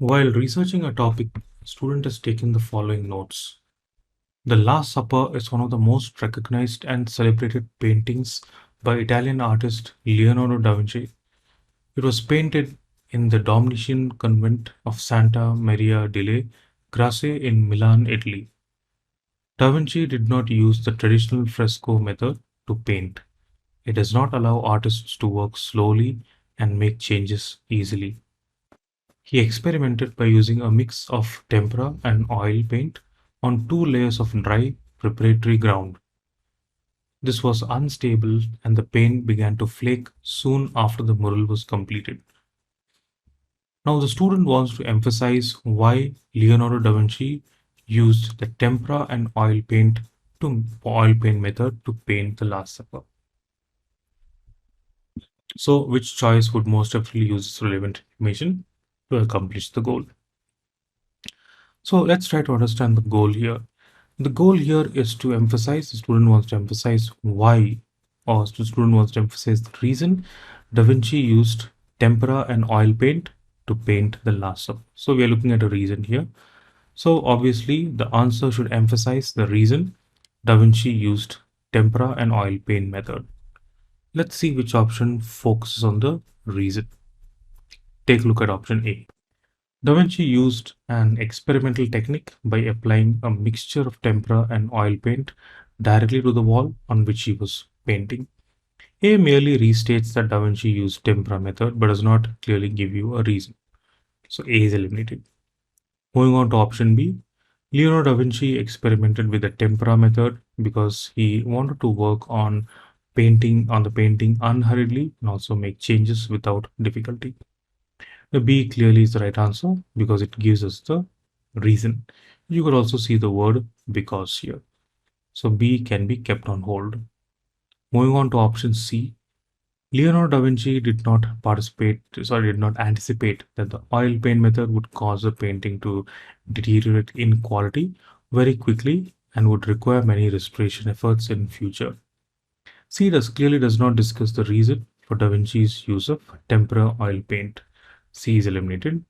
While researching a topic, a student has taken the following notes. The Last Supper is one of the most recognized and celebrated paintings by Italian artist Leonardo da Vinci. It was painted in the Domitian convent of Santa Maria delle Grazie in Milan, Italy. Da Vinci did not use the traditional fresco method to paint. It does not allow artists to work slowly and make changes easily. He experimented by using a mix of tempera and oil paint on two layers of dry preparatory ground. This was unstable and the paint began to flake soon after the mural was completed. Now the student wants to emphasize why Leonardo da Vinci used the tempera and oil paint method to paint the Last Supper. So which choice would most definitely use this relevant information to accomplish the goal? So let's try to understand the goal here. The goal here is to emphasize, the student wants to emphasize why, or the student wants to emphasize the reason Da Vinci used tempera and oil paint to paint the Last Supper. So we are looking at a reason here. So obviously the answer should emphasize the reason Da Vinci used tempera and oil paint method. Let's see which option focuses on the reason. Take a look at option A. Da Vinci used an experimental technique by applying a mixture of tempera and oil paint directly to the wall on which he was painting. A merely restates that Da Vinci used tempera method but does not clearly give you a reason. So A is eliminated. Moving on to option B, Leonardo da Vinci experimented with the tempera method because he wanted to work on the painting unhurriedly and also make changes without difficulty. The B clearly is the right answer because it gives us the reason. You could also see the word because here. So B can be kept on hold. Moving on to option C, Leonardo da Vinci did not anticipate that the oil paint method would cause the painting to deteriorate in quality very quickly and would require many restoration efforts in future. C clearly does not discuss the reason for Da Vinci's use of tempera oil paint. C is eliminated.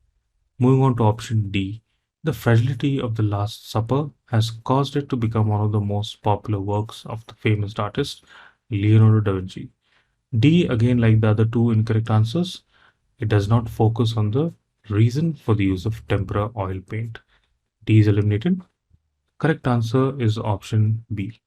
Moving on to option D, the fragility of the Last Supper has caused it to become one of the most popular works of the famous artist Leonardo da Vinci. D, again, like the other two incorrect answers, it does not focus on the reason for the use of tempera oil paint. D is eliminated. Correct answer is option B.